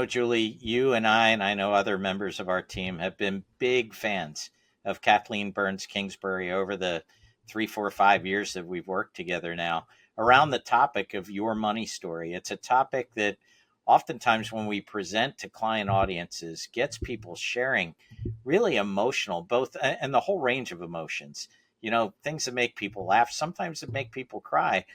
Julie, you and I know other members of our team have been big fans of Kathleen Burns Kingsbury over the 3, 4, 5 years that we've worked together now around the topic of your money story. It's a topic that oftentimes when we present to client audiences gets people sharing really emotional, both and the whole range of emotions, things that make people laugh, sometimes that make people cry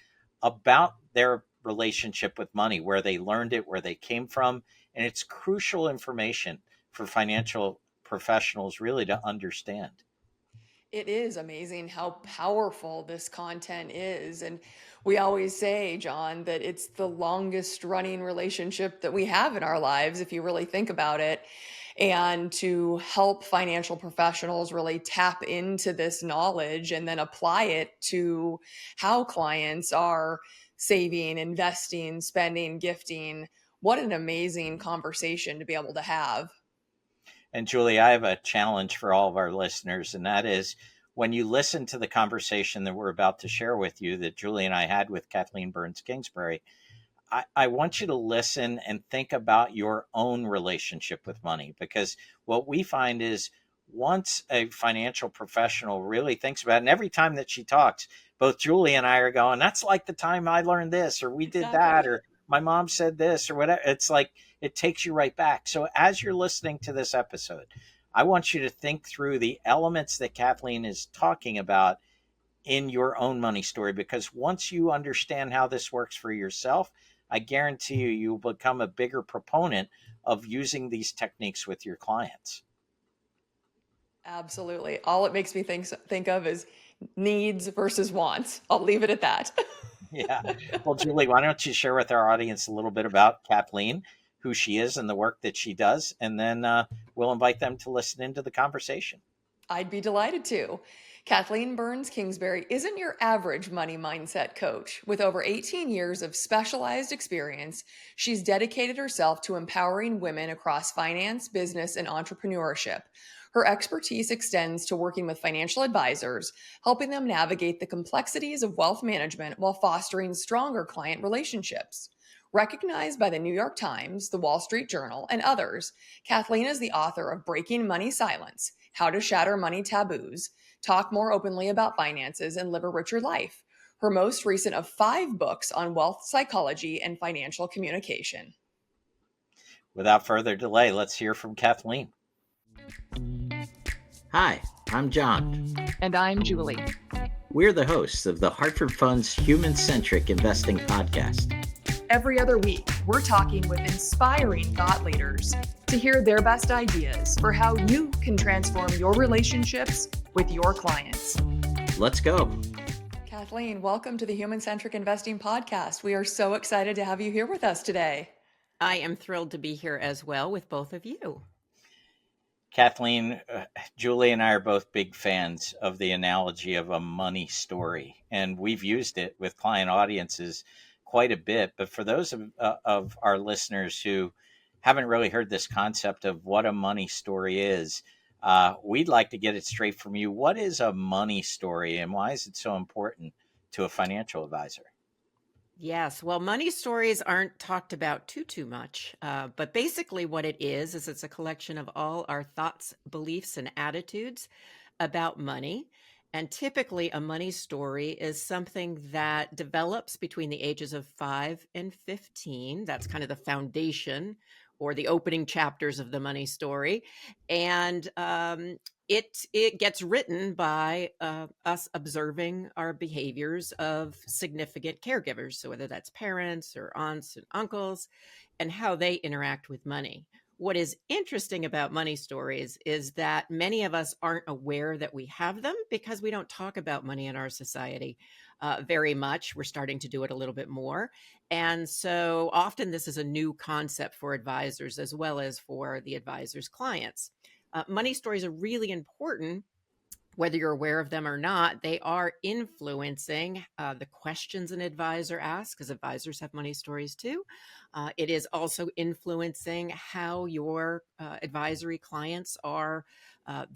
about their relationship with money, where they learned it, where they came from. And it's crucial information for financial professionals really to understand. It is amazing how powerful this content is. And we always say, John, that it's the longest running relationship that we have in our lives, if you really think about it. And to help financial professionals really tap into this knowledge and then apply it to how clients are saving, investing, spending, gifting. What an amazing conversation to be able to have. And Julie, I have a challenge for all of our listeners, and that is when you listen to the conversation that we're about to share with you that Julie and I had with Kathleen Burns Kingsbury, I want you to listen and think about your own relationship with money, because what we find is once a financial professional really thinks about it, and every time that she talks, both Julie and I are going, that's like the time I learned this, or we did that, Exactly. or my mom said this, or whatever. It's like it takes you right back. So as you're listening to this episode, I want you to think through the elements that Kathleen is talking about in your own money story, because once you understand how this works for yourself, I guarantee you, you'll become a bigger proponent of using these techniques with your clients. Absolutely. All it makes me think of is needs versus wants. I'll leave it at that. Yeah. Well, Julie, why don't you share with our audience a little bit about Kathleen, who she is, and the work that she does, and then we'll invite them to listen into the conversation. I'd be delighted to. Kathleen Burns Kingsbury isn't your average money mindset coach. With over 18 years of specialized experience, she's dedicated herself to empowering women across finance, business, and entrepreneurship. Her expertise extends to working with financial advisors, helping them navigate the complexities of wealth management while fostering stronger client relationships. Recognized by the New York Times, the Wall Street Journal, and others, Kathleen is the author of Breaking Money Silence: How to Shatter Money Taboos, Talk More Openly About Finances, and Live a Richer Life. Her most recent of 5 books on wealth psychology and financial communication. Without further delay, let's hear from Kathleen. Hi, I'm John. And I'm Julie. We're the hosts of the Hartford Fund's Human Centric Investing Podcast. Every other week, we're talking with inspiring thought leaders to hear their best ideas for how you can transform your relationships with your clients. Let's go. Kathleen, welcome to the Human Centric Investing Podcast. We are so excited to have you here with us today. I am thrilled to be here as well with both of you. Kathleen, Julie and I are both big fans of the analogy of a money story, and we've used it with client audiences quite a bit. But for those of our listeners who haven't really heard this concept of what a money story is, we'd like to get it straight from you. What is a money story, and why is it so important to a financial advisor? Yes, well, money stories aren't talked about too much, but basically what it is it's a collection of all our thoughts, beliefs, and attitudes about money. And typically, a money story is something that develops between the ages of 5 and 15. That's kind of the foundation or the opening chapters of the money story. And it gets written by us observing our behaviors of significant caregivers. So whether that's parents or aunts and uncles, and how they interact with money. What is interesting about money stories is that many of us aren't aware that we have them because we don't talk about money in our society very much. We're starting to do it a little bit more. And so often this is a new concept for advisors as well as for the advisor's clients. Money stories are really important. Whether you're aware of them or not, they are influencing the questions an advisor asks, because advisors have money stories too. It is also influencing how your advisory clients are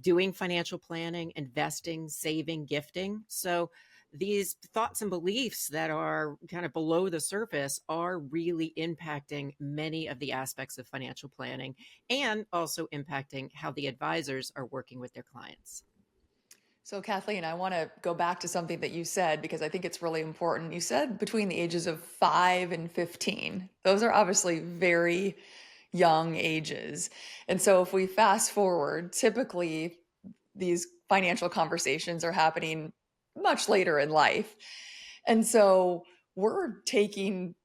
doing financial planning, investing, saving, gifting. So these thoughts and beliefs that are kind of below the surface are really impacting many of the aspects of financial planning and also impacting how the advisors are working with their clients. So, Kathleen, I want to go back to something that you said because I think it's really important. You said between the ages of 5 and 15. Those are obviously very young ages. And so, if we fast forward, typically these financial conversations are happening much later in life. And so, we're taking,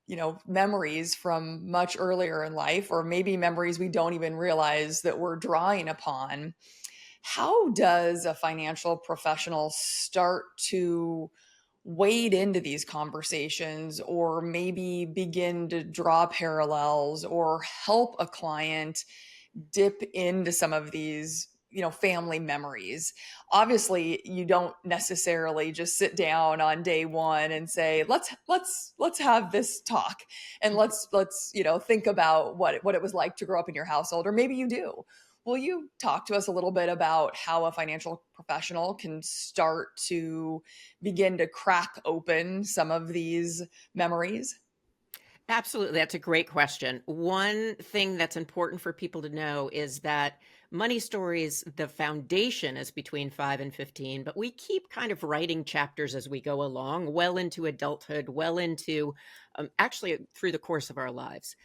memories from much earlier in life, or maybe memories we don't even realize that we're drawing upon. How does a financial professional start to wade into these conversations, or maybe begin to draw parallels or help a client dip into some of these family memories? Obviously, you don't necessarily just sit down on day one and say, let's have this talk, and let's think about what it was like to grow up in your household. Or maybe you do. Will you talk to us a little bit about how a financial professional can start to begin to crack open some of these memories? Absolutely. That's a great question. One thing that's important for people to know is that money stories, the foundation is between 5 and 15, but we keep kind of writing chapters as we go along, well into adulthood, well into actually through the course of our lives.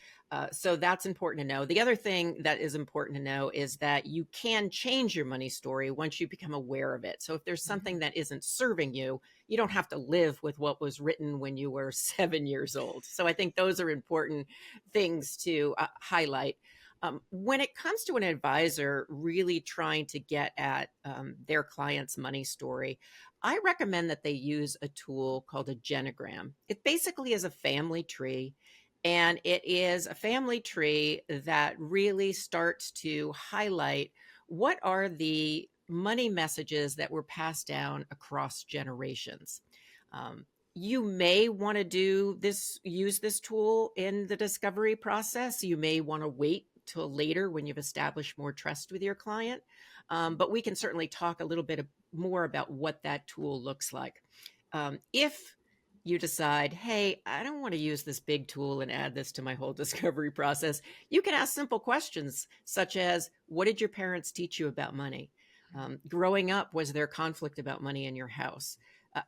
So that's important to know. The other thing that is important to know is that you can change your money story once you become aware of it. So if there's something that isn't serving you, you don't have to live with what was written when you were 7 years old. So I think those are important things to highlight. When it comes to an advisor really trying to get at their client's money story, I recommend that they use a tool called a genogram. It basically is a family tree, and it is a family tree that really starts to highlight what are the money messages that were passed down across generations. You may want to use this tool in the discovery process. You may want to wait till later when you've established more trust with your client. But we can certainly talk a little bit more about what that tool looks like. If you decide, hey, I don't want to use this big tool and add this to my whole discovery process, you can ask simple questions such as, what did your parents teach you about money? Growing up, was there conflict about money in your house?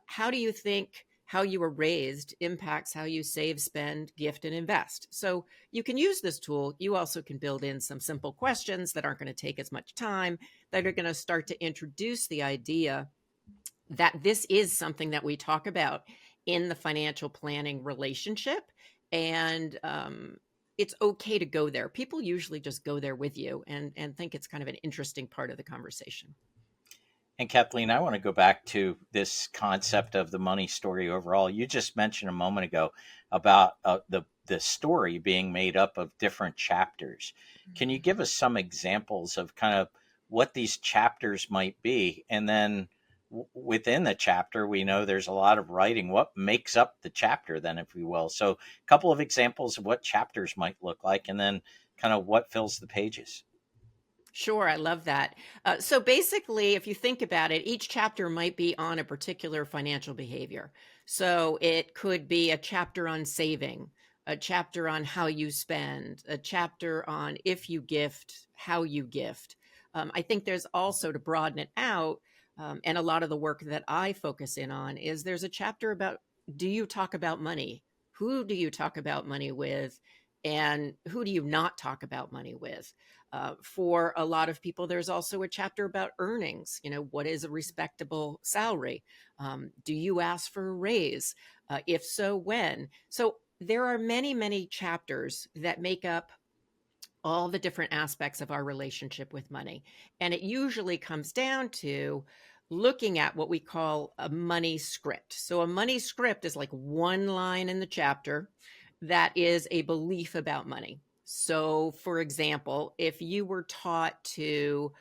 How do you think how you were raised impacts how you save, spend, gift, and invest? So you can use this tool. You also can build in some simple questions that aren't going to take as much time, that are going to start to introduce the idea that this is something that we talk about in the financial planning relationship. And it's okay to go there. People usually just go there with you and think it's kind of an interesting part of the conversation. And Kathleen, I want to go back to this concept of the money story overall. You just mentioned a moment ago about the story being made up of different chapters. Can you give us some examples of kind of what these chapters might be? And then within the chapter, we know there's a lot of writing. What makes up the chapter, then, if you will? So, a couple of examples of what chapters might look like, and then kind of what fills the pages. Sure, I love that. So basically, if you think about it, each chapter might be on a particular financial behavior. So it could be a chapter on saving, a chapter on how you spend, a chapter on if you gift, how you gift. I think there's also, to broaden it out, and a lot of the work that I focus in on is there's a chapter about, do you talk about money? Who do you talk about money with? And who do you not talk about money with? For a lot of people, there's also a chapter about earnings. What is a respectable salary? Do you ask for a raise? If so, when? So there are many, many chapters that make up all the different aspects of our relationship with money. And it usually comes down to looking at what we call a money script. So a money script is like one line in the chapter that is a belief about money. So, for example, if you were taught to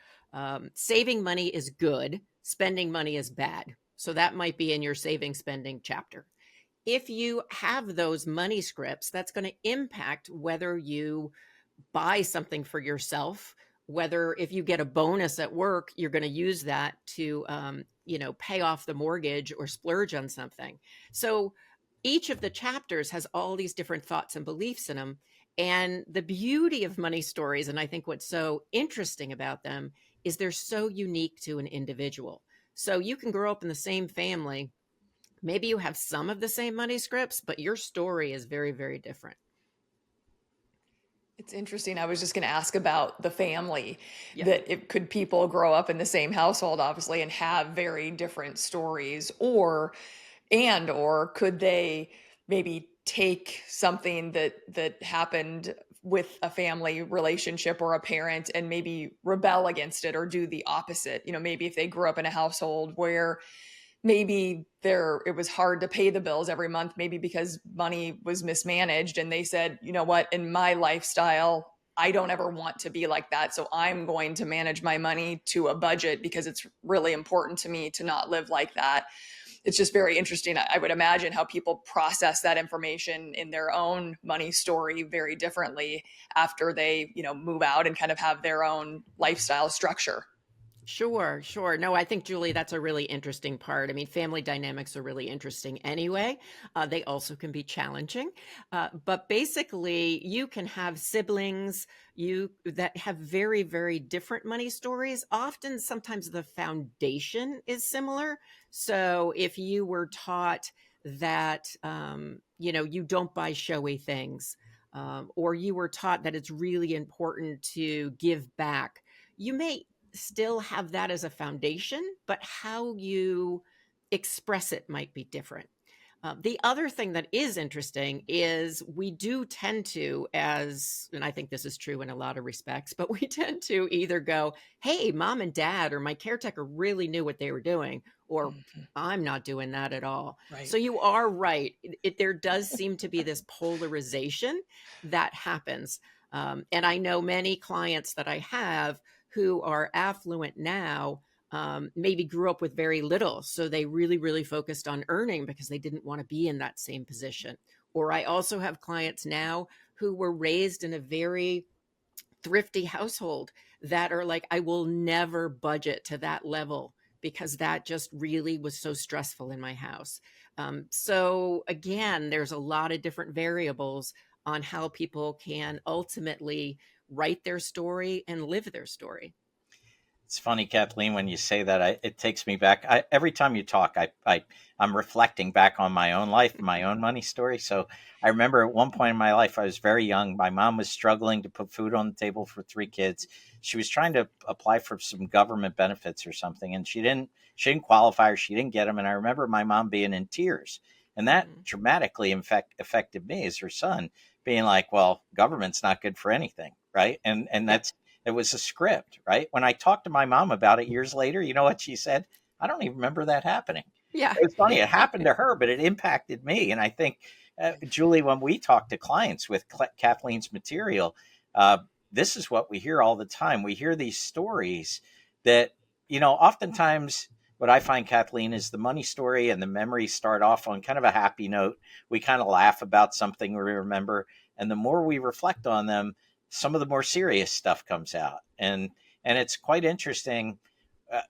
saving money is good, spending money is bad. So that might be in your saving spending chapter. If you have those money scripts, that's going to impact whether you buy something for yourself whether if you get a bonus at work, you're going to use that to, pay off the mortgage or splurge on something. So each of the chapters has all these different thoughts and beliefs in them. And the beauty of money stories, and I think what's so interesting about them, is they're so unique to an individual. So you can grow up in the same family. Maybe you have some of the same money scripts, but your story is very, very different. It's interesting. I was just going to ask about the family, Yeah. that could people grow up in the same household, obviously, and have very different stories, or could they maybe take something that happened with a family relationship or a parent and maybe rebel against it or do the opposite? Maybe if they grew up in a household where maybe it was hard to pay the bills every month, maybe because money was mismanaged, and they said, you know what, in my lifestyle, I don't ever want to be like that, so I'm going to manage my money to a budget because it's really important to me to not live like that. It's just very interesting. I would imagine how people process that information in their own money story very differently after they move out and kind of have their own lifestyle structure. Sure, sure. No, I think, Julie, that's a really interesting part. I mean, family dynamics are really interesting anyway. They also can be challenging. But basically, you can have siblings that have very, very different money stories. Often, sometimes the foundation is similar. So if you were taught that, you don't buy showy things, or you were taught that it's really important to give back, you may still have that as a foundation, but how you express it might be different. The other thing that is interesting is we do tend to, and I think this is true in a lot of respects, but we tend to either go, hey, mom and dad or my caretaker really knew what they were doing, or I'm not doing that at all. Right. So you are right. There does seem to be this polarization that happens. And I know many clients that I have who are affluent now, maybe grew up with very little. So they really, really focused on earning because they didn't want to be in that same position. Or I also have clients now who were raised in a very thrifty household that are like, I will never budget to that level because that just really was so stressful in my house. So again, there's a lot of different variables on how people can ultimately write their story and live their story. It's funny, Kathleen, when you say that, it takes me back. Every time you talk, I'm reflecting back on my own life, my own money story. So I remember at one point in my life, I was very young. My mom was struggling to put food on the table for 3 kids. She was trying to apply for some government benefits or something, and she didn't qualify, or she didn't get them. And I remember my mom being in tears, and that dramatically affected me as her son, being like, "Well, government's not good for anything, right?" And that's it was a script, right? When I talked to my mom about it years later, you know what she said? I don't even remember that happening. Yeah. It was funny. It happened to her, but it impacted me. And I think, Julie, when we talk to clients with Kathleen's material, this is what we hear all the time. We hear these stories that, oftentimes what I find, Kathleen, is the money story and the memories start off on kind of a happy note. We kind of laugh about something we remember. And the more we reflect on them, some of the more serious stuff comes out, and it's quite interesting.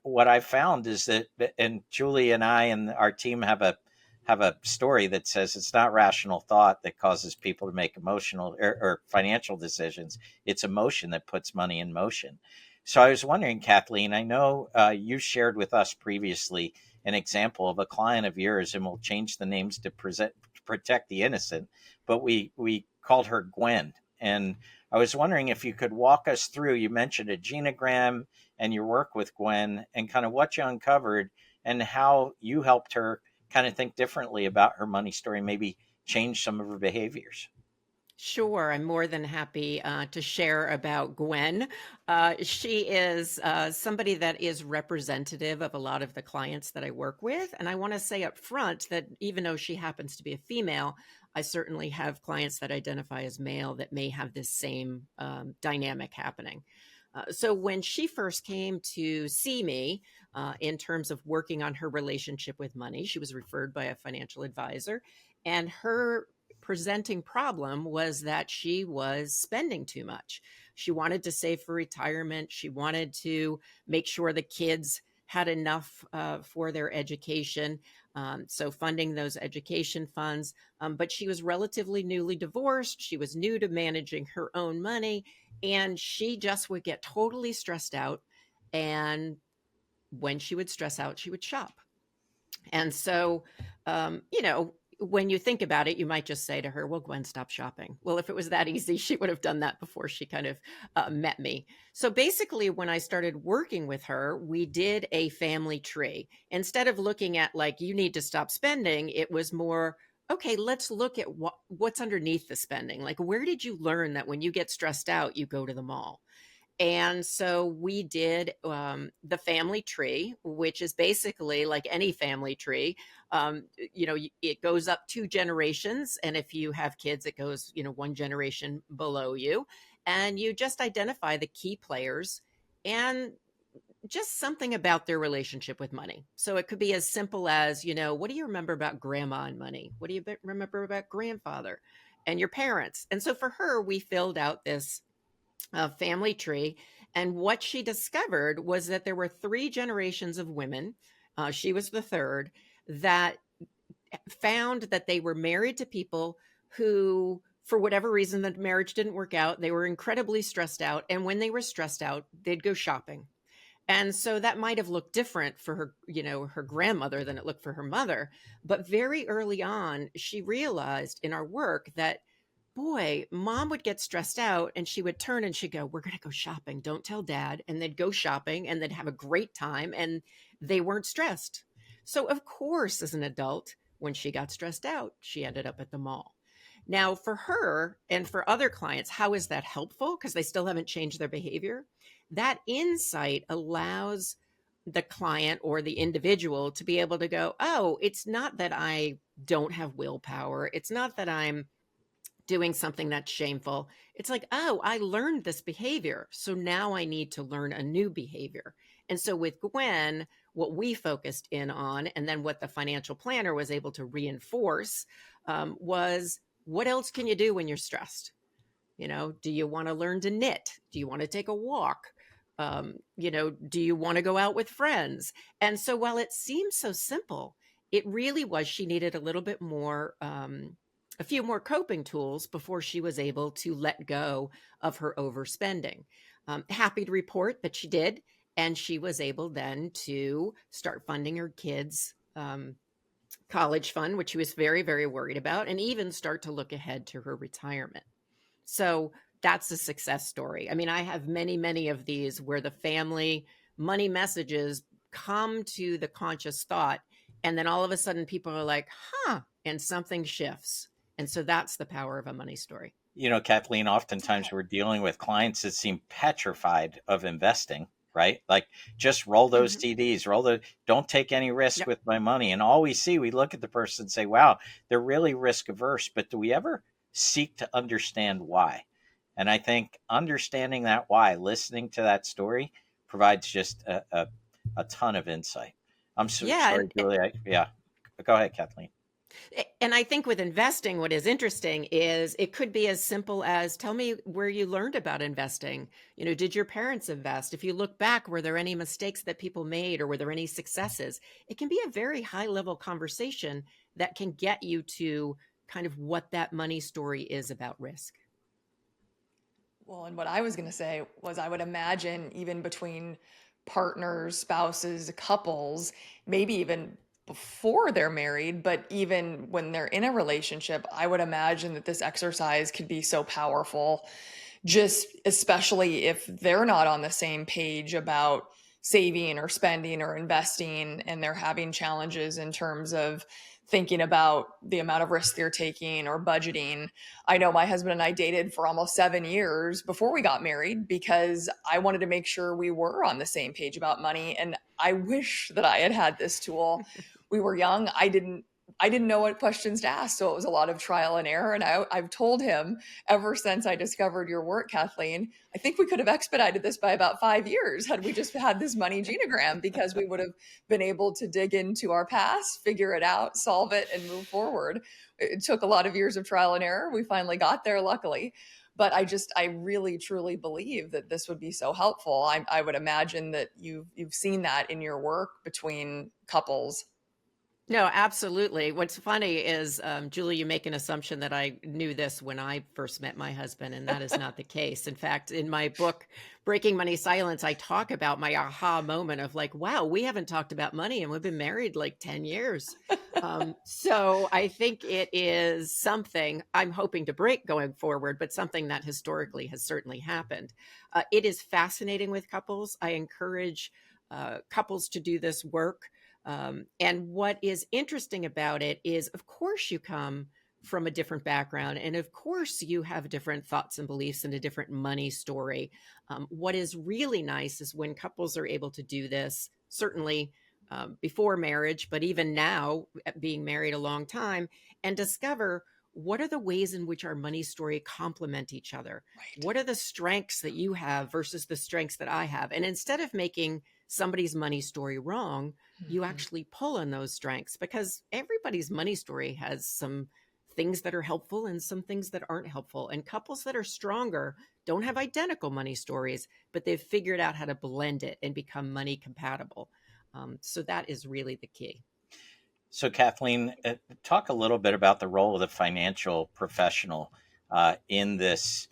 What I've found is that, and Julie and I and our team have a story that says it's not rational thought that causes people to make emotional or financial decisions. It's emotion that puts money in motion. So I was wondering, Kathleen, I know you shared with us previously an example of a client of yours, and we'll change the names to protect the innocent, but we called her Gwen. And I was wondering if you could walk us through, you mentioned a genogram and your work with Gwen, and kind of what you uncovered and how you helped her kind of think differently about her money story, maybe change some of her behaviors. Sure, I'm more than happy to share about Gwen. She is somebody that is representative of a lot of the clients that I work with. And I want to say up front that even though she happens to be a female, I certainly have clients that identify as male that may have this same dynamic happening. So when she first came to see me in terms of working on her relationship with money, she was referred by a financial advisor, and her presenting problem was that she was spending too much. She wanted to save for retirement. She wanted to make sure the kids had enough for their education. So funding those education funds. But she was relatively newly divorced. She was new to managing her own money, and she just would get totally stressed out. And when she would stress out, she would shop. And so, when you think about it, you might just say to her, well, Gwen, stop shopping. Well, if it was that easy, she would have done that before she kind of met me. So basically, when I started working with her, we did a family tree. Instead of looking at like, you need to stop spending, it was more, okay, let's look at what's underneath the spending. Like, where did you learn that when you get stressed out, you go to the mall? And so we did the family tree, which is basically like any family tree. It goes up 2 generations. And if you have kids, it goes, 1 generation below you. And you just identify the key players and just something about their relationship with money. So it could be as simple as, what do you remember about grandma and money? What do you remember about grandfather and your parents? And so for her, we filled out this family tree. And what she discovered was that there were 3 generations of women, she was the third, that found that they were married to people who, for whatever reason, the marriage didn't work out. They were incredibly stressed out. And when they were stressed out, they'd go shopping. And so that might have looked different for her, her grandmother than it looked for her mother. But very early on, she realized in our work that, boy, mom would get stressed out and she would turn and she'd go, we're going to go shopping. Don't tell dad. And they'd go shopping and they'd have a great time and they weren't stressed. So of course, as an adult, when she got stressed out, she ended up at the mall. Now for her and for other clients, how is that helpful? Because they still haven't changed their behavior. That insight allows the client or the individual to be able to go, oh, it's not that I don't have willpower. It's not that I'm doing something that's shameful. It's like, oh, I learned this behavior. So now I need to learn a new behavior. And so with Gwen, what we focused in on, and then what the financial planner was able to reinforce, was what else can you do when you're stressed? Do you want to learn to knit? Do you want to take a walk? Do you want to go out with friends? And so while it seems so simple, it really was, she needed a little bit more, a few more coping tools before she was able to let go of her overspending. Happy to report that she did. And she was able then to start funding her kids' college fund, which she was very, very worried about, and even start to look ahead to her retirement. So that's a success story. I mean, I have many, many of these where the family money messages come to the conscious thought, and then all of a sudden people are like, and something shifts. And so that's the power of a money story. Kathleen, oftentimes we're dealing with clients that seem petrified of investing, right? Like, just roll those CDs, don't take any risk with my money. And all we see, we look at the person and say, wow, they're really risk averse. But do we ever seek to understand why? And I think understanding that why, listening to that story, provides just a ton of insight. I'm sorry, Julie. Go ahead, Kathleen. And I think with investing, what is interesting is it could be as simple as, tell me where you learned about investing. Did your parents invest? If you look back, were there any mistakes that people made, or were there any successes? It can be a very high level conversation that can get you to kind of what that money story is about risk. Well, and what I was going to say was, I would imagine even between partners, spouses, couples, maybe even before they're married, but even when they're in a relationship, I would imagine that this exercise could be so powerful, just especially if they're not on the same page about saving or spending or investing, and they're having challenges in terms of thinking about the amount of risk they're taking or budgeting. I know my husband and I dated for almost 7 years before we got married because I wanted to make sure we were on the same page about money. And I wish that I had had this tool. We were young. I didn't know what questions to ask. So it was a lot of trial and error. And I've told him, ever since I discovered your work, Kathleen, I think we could have expedited this by about 5 years had we just had this money genogram, because we would have been able to dig into our past, figure it out, solve it, and move forward. It took a lot of years of trial and error. We finally got there, luckily. But I really truly believe that this would be so helpful. I would imagine that you've seen that in your work between couples. No, absolutely. What's funny is, Julie, you make an assumption that I knew this when I first met my husband, and that is not the case. In fact, in my book, Breaking Money Silence, I talk about my aha moment of like, wow, we haven't talked about money and we've been married like 10 years. So I think it is something I'm hoping to break going forward, but something that historically has certainly happened. It is fascinating with couples. I encourage couples to do this work. And what is interesting about it is, of course, you come from a different background. And of course, you have different thoughts and beliefs and a different money story. What is really nice is when couples are able to do this, certainly before marriage, but even now, being married a long time, and discover what are the ways in which our money story complement each other? Right. What are the strengths that you have versus the strengths that I have? And instead of making somebody's money story wrong, you actually pull on those strengths, because everybody's money story has some things that are helpful and some things that aren't helpful. And couples that are stronger don't have identical money stories, but they've figured out how to blend it and become money compatible. So that is really the key. So, Kathleen, talk a little bit about the role of the financial professional in this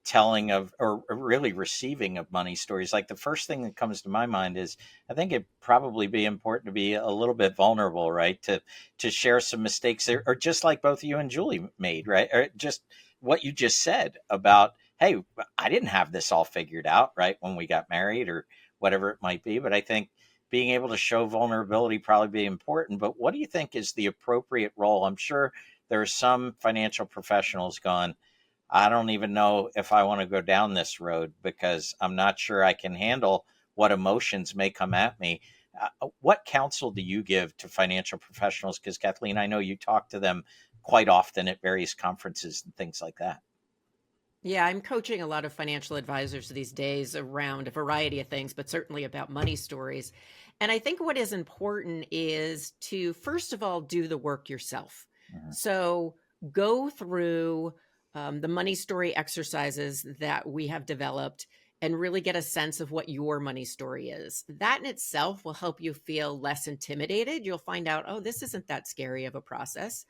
telling of, or really receiving of money stories. Like the first thing that comes to my mind is, I think it'd probably be important to be a little bit vulnerable, right? To share some mistakes, or just like both you and Julie made, right? Or just what you just said about, hey, I didn't have this all figured out, right, when we got married, or whatever it might be. But I think being able to show vulnerability probably be important. But what do you think is the appropriate role? I'm sure there are some financial professionals gone, I don't even know if I want to go down this road because I'm not sure I can handle what emotions may come at me. What counsel do you give to financial professionals? Because, Kathleen, I know you talk to them quite often at various conferences and things like that. Yeah, I'm coaching a lot of financial advisors these days around a variety of things, but certainly about money stories. And I think what is important is to, first of all, do the work yourself. Mhm. So go through the money story exercises that we have developed and really get a sense of what your money story is. That in itself will help you feel less intimidated. You'll find out, oh, this isn't that scary of a process.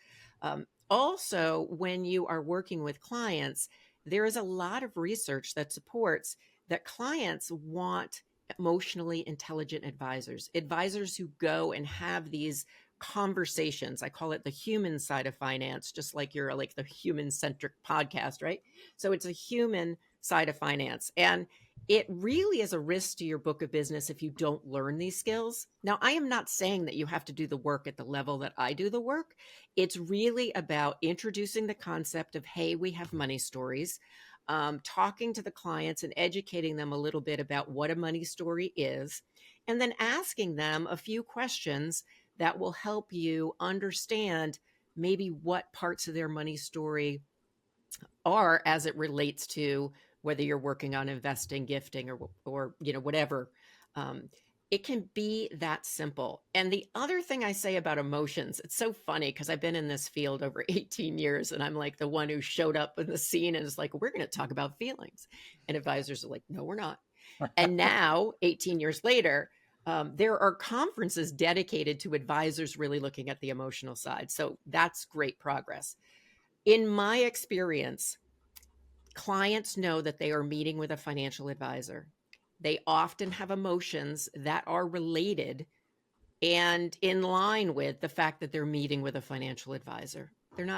Also, when you are working with clients, there is a lot of research that supports that clients want emotionally intelligent advisors, advisors who go and have these conversations. I call it the human side of finance, just like you're like the human centric podcast, right? So it's a human side of finance. And it really is a risk to your book of business if you don't learn these skills. Now, I am not saying that you have to do the work at the level that I do the work. It's really about introducing the concept of, hey, we have money stories, talking to the clients and educating them a little bit about what a money story is, and then asking them a few questions that will help you understand maybe what parts of their money story are as it relates to whether you're working on investing, gifting, or whatever. Um, it can be that simple. And the other thing I say about emotions, it's so funny because I've been in this field over 18 years and I'm like the one who showed up in the scene and is like, we're going to talk about feelings. And advisors are like, no, we're not. And now, 18 years later, there are conferences dedicated to advisors really looking at the emotional side. So that's great progress. In my experience, clients know that they are meeting with a financial advisor. They often have emotions that are related and in line with the fact that they're meeting with a financial advisor.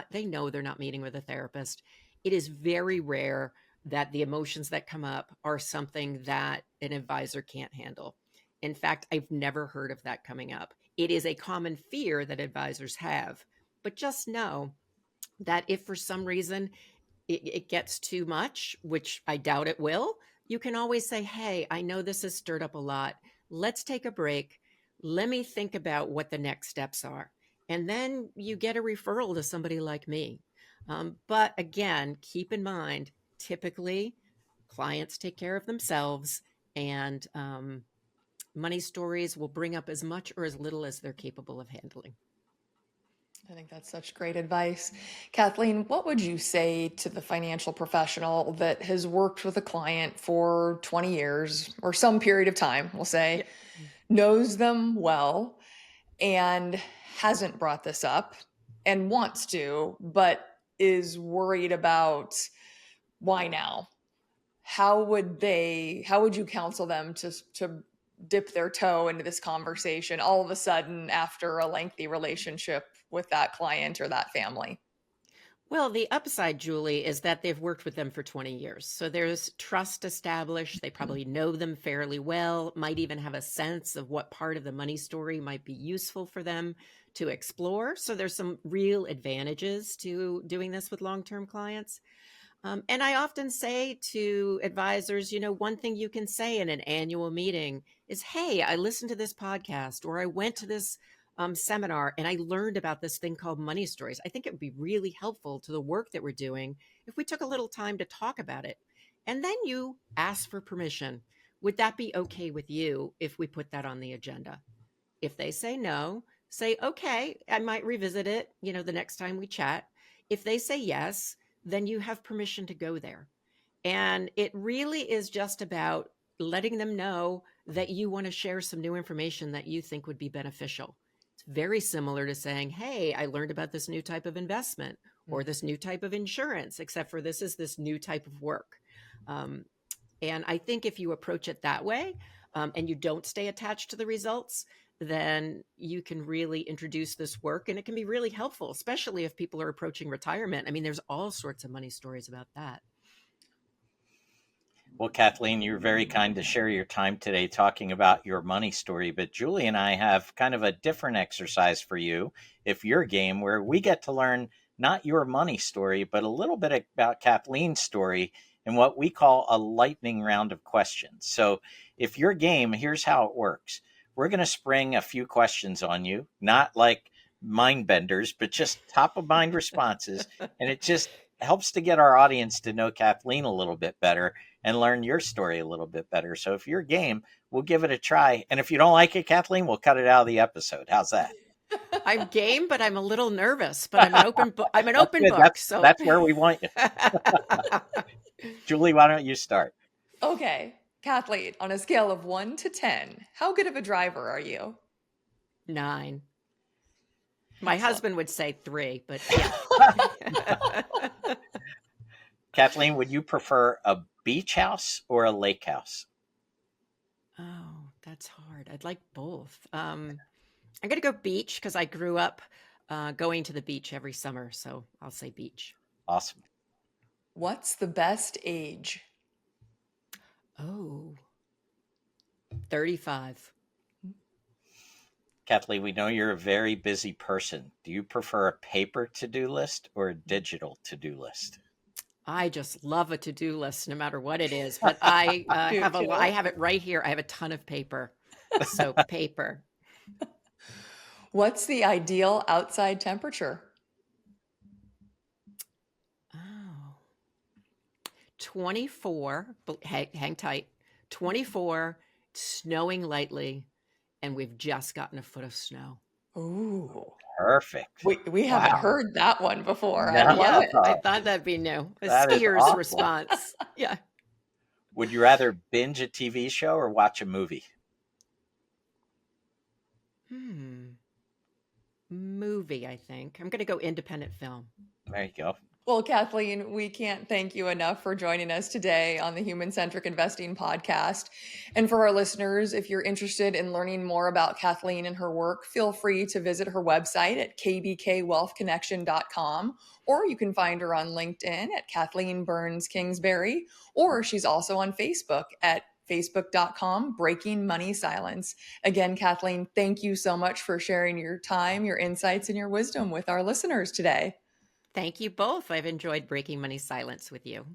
They know they're not meeting with a therapist. It is very rare that the emotions that come up are something that an advisor can't handle. In fact, I've never heard of that coming up. It is a common fear that advisors have. But just know that if for some reason it gets too much, which I doubt it will, you can always say, hey, I know this has stirred up a lot. Let's take a break. Let me think about what the next steps are. And then you get a referral to somebody like me. But again, keep in mind, typically clients take care of themselves, and money stories will bring up as much or as little as they're capable of handling. think that's such great advice. Kathleen, what would you say to the financial professional that has worked with a client for 20 years or some period of time, we'll say, Yeah. knows them well and hasn't brought this up and wants to, but is worried about why now? How would you counsel them to dip their toe into this conversation all of a sudden after a lengthy relationship with that client or that family? Well, the upside, Julie, is that they've worked with them for 20 years. So there's trust established. They probably know them fairly well, might even have a sense of what part of the money story might be useful for them to explore. So there's some real advantages to doing this with long-term clients. And I often say to advisors, one thing you can say in an annual meeting is, hey, I listened to this podcast, or I went to this seminar and I learned about this thing called money stories. I think it would be really helpful to the work that we're doing if we took a little time to talk about it. And then you ask for permission. Would that be okay with you if we put that on the agenda? If they say no, say, okay, I might revisit it, the next time we chat. If they say yes, then you have permission to go there. And it really is just about letting them know that you want to share some new information that you think would be beneficial. It's very similar to saying, hey, I learned about this new type of investment or this new type of insurance, except for this is this new type of work. And I think if you approach it that way and you don't stay attached to the results, then you can really introduce this work, and it can be really helpful, especially if people are approaching retirement. I mean, there's all sorts of money stories about that. Well, Kathleen, you're very kind to share your time today talking about your money story, but Julie and I have kind of a different exercise for you, if you're game, where we get to learn not your money story, but a little bit about Kathleen's story in what we call a lightning round of questions. So if you're game, here's how it works. We're going to spring a few questions on you, not like mind benders, but just top of mind responses. And it just helps to get our audience to know Kathleen a little bit better and learn your story a little bit better. So if you're game, we'll give it a try. And if you don't like it, Kathleen, we'll cut it out of the episode. How's that? I'm game, but I'm a little nervous, but I'm an open book. I'm an open book. That's where we want you. Julie, why don't you start? Okay. Kathleen, on a scale of 1 to 10, how good of a driver are you? 9. My husband would say 3, but yeah. Kathleen, would you prefer a beach house or a lake house? Oh, that's hard. I'd like both. I'm going to go beach because I grew up going to the beach every summer. So I'll say beach. Awesome. What's the best age? Oh, 35. Kathleen, we know you're a very busy person. Do you prefer a paper to-do list or a digital to-do list? I just love a to-do list, no matter what it is. But I I have it right here. I have a ton of paper. So paper. What's the ideal outside temperature? Oh, 24. Hang tight. 24, snowing lightly, and we've just gotten a foot of snow. Ooh. Perfect. We haven't heard that one before. No. I love it. I thought that'd be new. A That is skier's awful. response. Yeah. Would you rather binge a TV show or watch a movie? Movie, I think. I'm going to go independent film. There you go. Well, Kathleen, we can't thank you enough for joining us today on the Human Centric Investing podcast. And for our listeners, if you're interested in learning more about Kathleen and her work, feel free to visit her website at kbkwealthconnection.com, or you can find her on LinkedIn at Kathleen Burns Kingsbury, or she's also on Facebook at facebook.com, Breaking Money Silence. Again, Kathleen, thank you so much for sharing your time, your insights, and your wisdom with our listeners today. Thank you both. I've enjoyed Breaking Money Silence with you.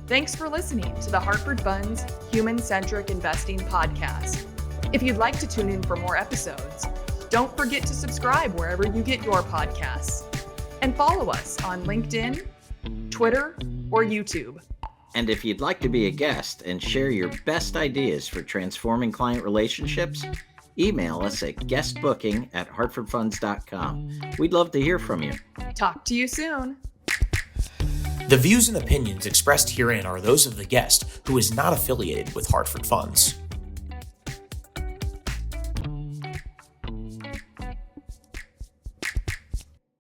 Thanks for listening to the Hartford Funds Human Centric Investing Podcast. If you'd like to tune in for more episodes, don't forget to subscribe wherever you get your podcasts. And follow us on LinkedIn, Twitter, or YouTube. And if you'd like to be a guest and share your best ideas for transforming client relationships, email us at guestbooking@hartfordfunds.com. We'd love to hear from you. Talk to you soon. The views and opinions expressed herein are those of the guest, who is not affiliated with Hartford Funds.